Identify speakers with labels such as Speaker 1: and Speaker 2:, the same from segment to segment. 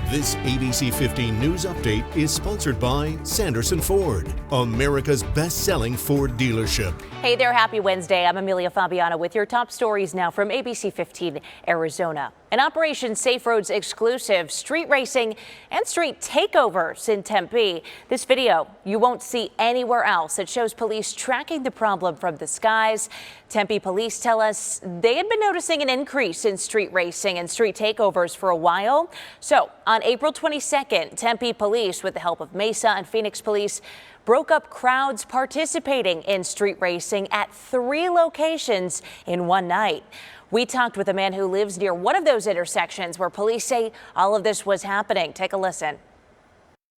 Speaker 1: This ABC 15 News Update is sponsored by Sanderson Ford, America's best-selling Ford dealership.
Speaker 2: Hey there, happy Wednesday. I'm Amelia Fabiano with your top stories now from ABC 15 Arizona. An Operation Safe Roads exclusive, street racing and street takeovers in Tempe. This video you won't see anywhere else. It shows police tracking the problem from the skies. Tempe police tell us they had been noticing an increase in street racing and street takeovers for a while. So on April 22nd, Tempe police, with the help of Mesa and Phoenix police, broke up crowds participating in street racing at 3 locations in one night. We talked with a man who lives near one of those intersections where police say all of this was happening. Take a listen.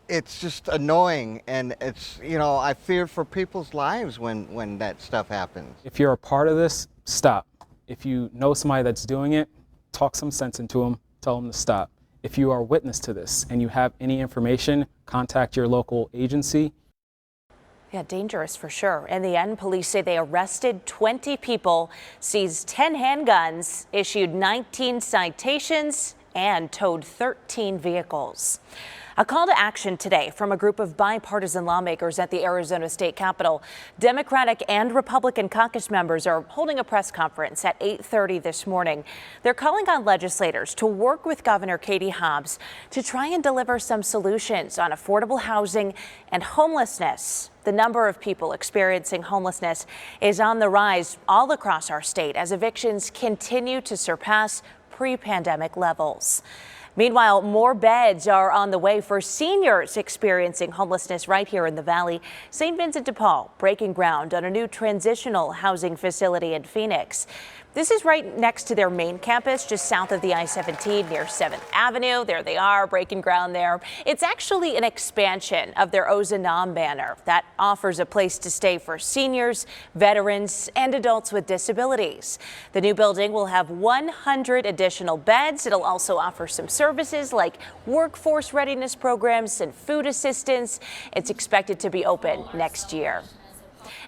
Speaker 3: It's just annoying, and it's, I fear for people's lives when that stuff happens.
Speaker 4: If you're a part of this, stop. If you know somebody that's doing it, talk some sense into them, tell them to stop. If you are a witness to this and you have any information, contact your local agency.
Speaker 2: Yeah, dangerous for sure. In the end, police say they arrested 20 people, seized 10 handguns, issued 19 citations, and towed 13 vehicles. A call to action today from a group of bipartisan lawmakers at the Arizona State Capitol. Democratic and Republican caucus members are holding a press conference at 8:30 this morning. They're calling on legislators to work with Governor Katie Hobbs to try and deliver some solutions on affordable housing and homelessness. The number of people experiencing homelessness is on the rise all across our state as evictions continue to surpass pre-pandemic levels. Meanwhile, more beds are on the way for seniors experiencing homelessness right here in the Valley. St. Vincent de Paul breaking ground on a new transitional housing facility in Phoenix. This is right next to their main campus, just south of the I-17 near 7th Avenue. There they are, breaking ground there. It's actually an expansion of their Ozanam banner that offers a place to stay for seniors, veterans, and adults with disabilities. The new building will have 100 additional beds. It'll also offer some services like workforce readiness programs and food assistance. It's expected to be open next year.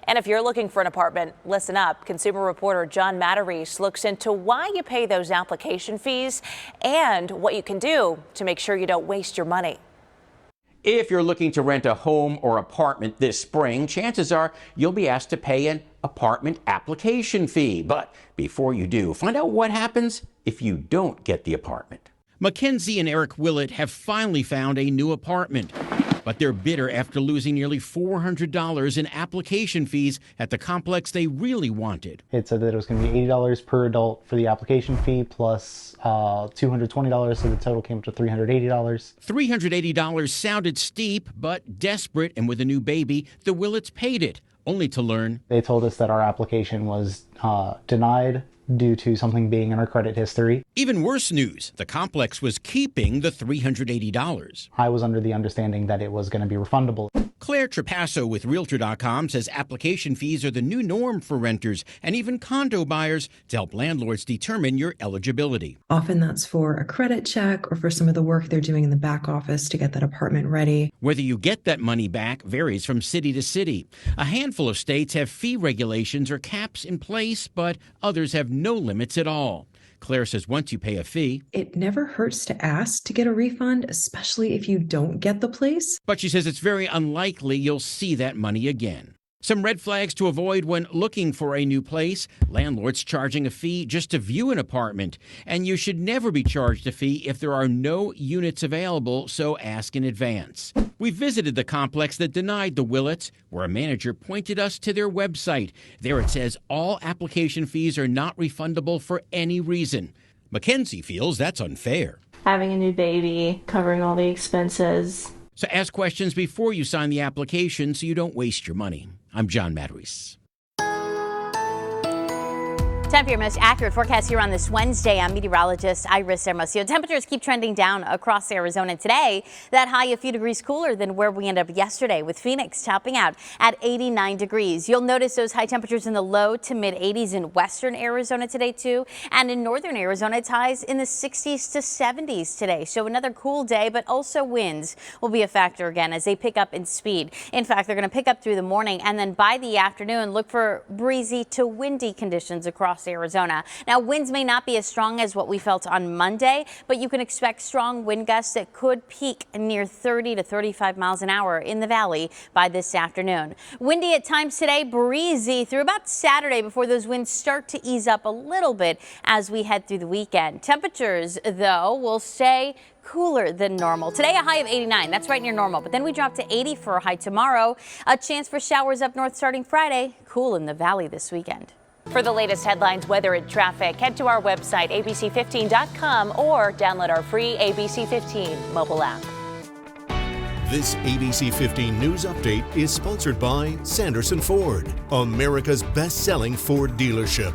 Speaker 2: And if you're looking for an apartment, listen up. Consumer reporter John Matarese looks into why you pay those application fees and what you can do to make sure you don't waste your money.
Speaker 5: If you're looking to rent a home or apartment this spring, chances are you'll be asked to pay an apartment application fee. But before you do, find out what happens if you don't get the apartment.
Speaker 6: Mackenzie and Eric Willett have finally found a new apartment, but they're bitter after losing nearly $400 in application fees at the complex they really wanted.
Speaker 7: It said that it was going to be $80 per adult for the application fee plus $220, so the total came to $380.
Speaker 6: $380 sounded steep, but desperate, and with a new baby, the Willets paid it, only to learn
Speaker 7: they told us that our application was denied due to something being in our credit history.
Speaker 6: Even worse news, the complex was keeping the $380.
Speaker 7: I was under the understanding that it was going to be refundable.
Speaker 6: Claire Trapasso with Realtor.com says application fees are the new norm for renters and even condo buyers to help landlords determine your eligibility.
Speaker 8: Often that's for a credit check or for some of the work they're doing in the back office to get that apartment ready.
Speaker 6: Whether you get that money back varies from city to city. A handful of states have fee regulations or caps in place, but others have no limits at all. Claire says once you pay a fee,
Speaker 8: it never hurts to ask to get a refund, especially if you don't get the place.
Speaker 6: But she says it's very unlikely you'll see that money again. Some red flags to avoid when looking for a new place: landlords charging a fee just to view an apartment. And you should never be charged a fee if there are no units available, so ask in advance. We visited the complex that denied the Willets, where a manager pointed us to their website. There it says all application fees are not refundable for any reason. Mackenzie feels that's unfair.
Speaker 9: Having a new baby, covering all the expenses.
Speaker 6: So ask questions before you sign the application so you don't waste your money. I'm John Matarese.
Speaker 2: Time for your most accurate forecast here on this Wednesday. I'm meteorologist Iris Hermosillo. Temperatures keep trending down across Arizona today. That high a few degrees cooler than where we ended up yesterday, with Phoenix topping out at 89 degrees. You'll notice those high temperatures in the low to mid 80s in western Arizona today too. And in northern Arizona, it's highs in the 60s to 70s today. So another cool day, but also winds will be a factor again as they pick up in speed. In fact, they're going to pick up through the morning, and then by the afternoon, look for breezy to windy conditions across
Speaker 10: across Arizona. Now, winds may not be as strong as what we felt on Monday, but you can expect strong wind gusts that could peak near 30 to 35 miles an hour in the valley by this afternoon. Windy at times today, breezy through about Saturday before those winds start to ease up a little bit as we head through the weekend. Temperatures, though, will stay cooler than normal. Today, a high of 89. That's right near normal. But then we drop to 80 for a high tomorrow. A chance for showers up north starting Friday. Cool in the valley this weekend.
Speaker 2: For the latest headlines, weather, and traffic, head to our website, abc15.com, or download our free ABC15 mobile app.
Speaker 1: This ABC 15 News Update is sponsored by Sanderson Ford, America's best-selling Ford dealership.